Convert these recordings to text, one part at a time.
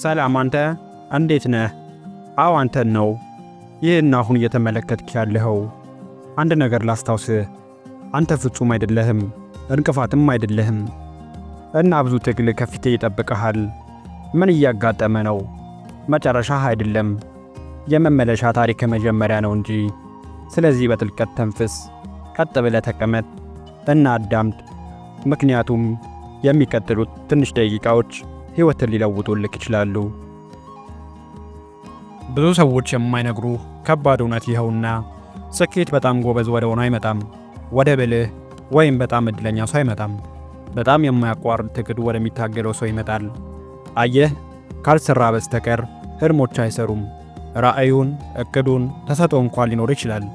ሰላም አንተ እንዴት ነህ? አዎ አንተን ነው። ይህን አሁን እየተመለከትክ ያለኸው። አንድ ነገር ላስታውስህ፣ አንተ ፍጹም አይደለህም፣ እንቅፋትም አይደለህም እና ብዙ ትግል ከፊቴ ይጠብቅሃል። ምን እያጋጠመ ነው? መጨረሻህ አይደለም፣ የመመለሻ ታሪክ መጀመሪያ ነው እንጂ። ስለዚህ በጥልቀት ተንፍስ፣ ቀጥ ብለህ ተቀመጥ እና አዳምጥ። ምክንያቱም የሚቀጥሉት ትንሽ ደቂቃዎች ሕይወትን ሊለውጡልህ ይችላሉ። ብዙ ሰዎች የማይነግሩ ከባድ እውነት ይኸውና፣ ስኬት በጣም ጎበዝ ወደ ሆነ አይመጣም፣ ወደ ብልህ ወይም በጣም እድለኛ ሰው አይመጣም። በጣም የማያቋርጥ ትግል ወደሚታገለው ሰው ይመጣል። አየህ፣ ካልሰራ በስተቀር ህልሞች አይሰሩም። ራእዩን፣ እቅዱን፣ ተሰጥኦ እንኳን ሊኖር ይችላል።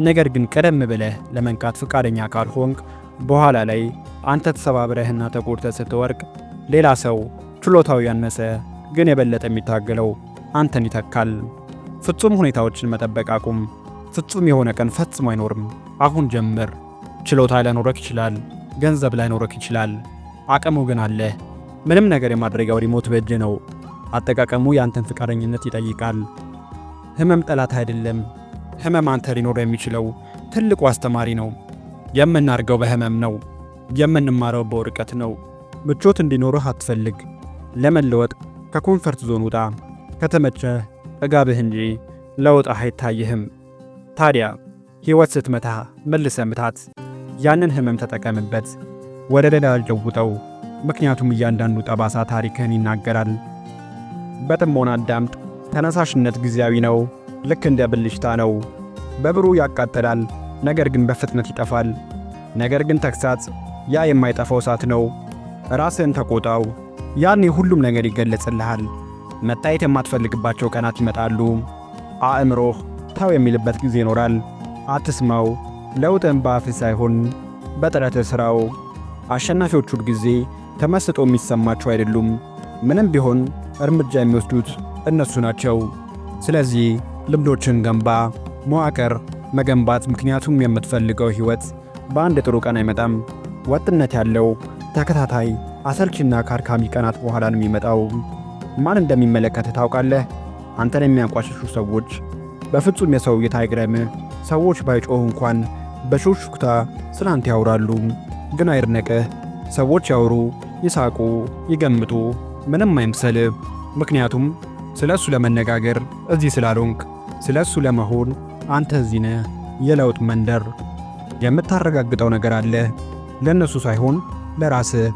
ነገር ግን ቀደም ብለህ ለመንቃት ፈቃደኛ ካልሆንክ በኋላ ላይ አንተ ተሰባብረህና ተጎድተህ ስትወርቅ ሌላ ሰው ችሎታው ያነሰ ግን የበለጠ የሚታገለው አንተን ይተካል። ፍጹም ሁኔታዎችን መጠበቅ አቁም። ፍጹም የሆነ ቀን ፈጽሞ አይኖርም። አሁን ጀምር። ችሎታ ላይኖርህ ይችላል፣ ገንዘብ ላይኖርህ ይችላል፣ አቅሙ ግን አለ። ምንም ነገር የማድረጊያው ሪሞት በእጅ ነው። አጠቃቀሙ ያንተን ፈቃደኝነት ይጠይቃል። ህመም ጠላት አይደለም። ህመም አንተ ሊኖር የሚችለው ትልቁ አስተማሪ ነው። የምናርገው በህመም ነው። የምንማረው በውድቀት ነው። ምቾት እንዲኖርህ አትፈልግ። ለመለወጥ ከኮንፈርት ዞን ውጣ። ከተመቸህ እጋብህ እንጂ ለውጥህ አይታይህም። ታዲያ ሕይወት ስትመታ መልሰህ ምታት። ያንን ህመም ተጠቀምበት፣ ወደ ሌላ አልጀውጠው። ምክንያቱም እያንዳንዱ ጠባሳ ታሪክህን ይናገራል። በጥሞና አዳምጥ። ተነሳሽነት ጊዜያዊ ነው፣ ልክ እንደ ብልጭታ ነው። በብሩ ያቃጥላል፣ ነገር ግን በፍጥነት ይጠፋል። ነገር ግን ተግሳጽ ያ የማይጠፋው እሳት ነው። ራስህን ተቆጣው፣ ያኔ ሁሉም ነገር ይገለጽልሃል። መታየት የማትፈልግባቸው ቀናት ይመጣሉ። አእምሮህ ተው የሚልበት ጊዜ ይኖራል። አትስማው። ለውጥን በአፍህ ሳይሆን በጥረትህ ሥራው። አሸናፊዎች ሁል ጊዜ ተመስጦ የሚሰማቸው አይደሉም። ምንም ቢሆን እርምጃ የሚወስዱት እነሱ ናቸው። ስለዚህ ልምዶችን ገንባ። መዋቅር መገንባት። ምክንያቱም የምትፈልገው ሕይወት በአንድ ጥሩ ቀን አይመጣም። ወጥነት ያለው ተከታታይ አሰልችና ካድካሚ ቀናት በኋላ ነው የሚመጣው። ማን እንደሚመለከትህ ታውቃለህ? አንተን የሚያንቋሽሹ ሰዎች በፍጹም የሰው እይታ አይግረምህ። ሰዎች ባይጮሁ እንኳን በሹክሹክታ ስላንተ ያወራሉ። ግን አይርነቅህ። ሰዎች ያወሩ፣ ይሳቁ፣ ይገምቱ፣ ምንም አይምሰልህ። ምክንያቱም ስለ እሱ ለመነጋገር እዚህ ስላልሆንክ፣ ስለ እሱ ለመሆን አንተ እዚህ ነህ። የለውጥ መንደር። የምታረጋግጠው ነገር አለ፣ ለእነሱ ሳይሆን ለራስህ።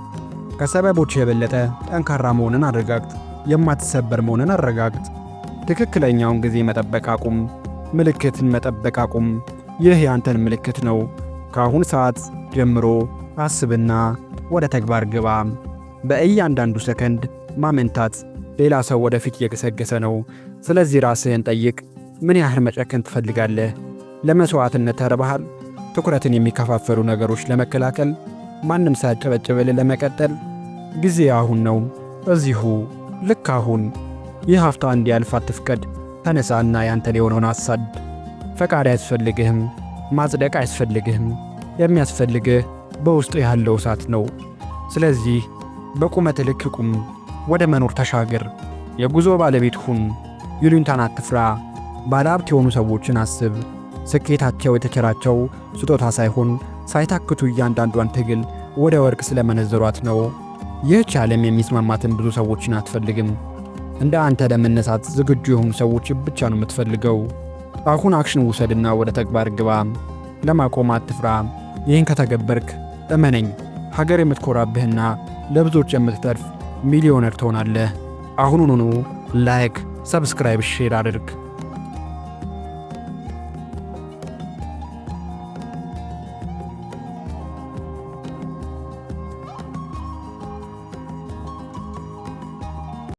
ከሰበቦች የበለጠ ጠንካራ መሆንን አረጋግጥ። የማትሰበር መሆንን አረጋግጥ። ትክክለኛውን ጊዜ መጠበቅ አቁም። ምልክትን መጠበቅ አቁም። ይህ ያንተን ምልክት ነው። ከአሁን ሰዓት ጀምሮ አስብና ወደ ተግባር ግባ። በእያንዳንዱ ሰከንድ ማመንታት ሌላ ሰው ወደፊት እየገሰገሰ ነው። ስለዚህ ራስህን ጠይቅ። ምን ያህል መጨከን ትፈልጋለህ? ለመሥዋዕትነት ተርበሃል? ትኩረትን የሚከፋፈሉ ነገሮች ለመከላከል? ማንም ሳያጨበጭብልህ ለመቀጠል? ጊዜ አሁን ነው። እዚሁ ልክ አሁን። ይህ ሀፍታ እንዲያልፍ አትፍቀድ። ተነሳና ያንተን የሆነውን አሳድ። ፈቃድ አያስፈልግህም። ማጽደቅ አያስፈልግህም። የሚያስፈልግህ በውስጡ ያለው እሳት ነው። ስለዚህ በቁመት ልክ ቁም። ወደ መኖር ተሻገር። የጉዞ ባለቤት ሁን። ይሉኝታን አትፍራ። ባለሀብት የሆኑ ሰዎችን አስብ። ስኬታቸው የተቸራቸው ስጦታ ሳይሆን ሳይታክቱ እያንዳንዷን ትግል ወደ ወርቅ ስለመነዘሯት ነው። ይህች ዓለም የሚስማማትን ብዙ ሰዎችን አትፈልግም። እንደ አንተ ለመነሳት ዝግጁ የሆኑ ሰዎች ብቻ ነው የምትፈልገው። አሁን አክሽን ውሰድና ወደ ተግባር ግባ። ለማቆም አትፍራ። ይህን ከተገበርክ እመነኝ፣ ሀገር የምትኮራብህና ለብዙዎች የምትተርፍ ሚሊዮነር ትሆናለህ። አሁኑኑ ላይክ፣ ሰብስክራይብ፣ ሼር አድርግ።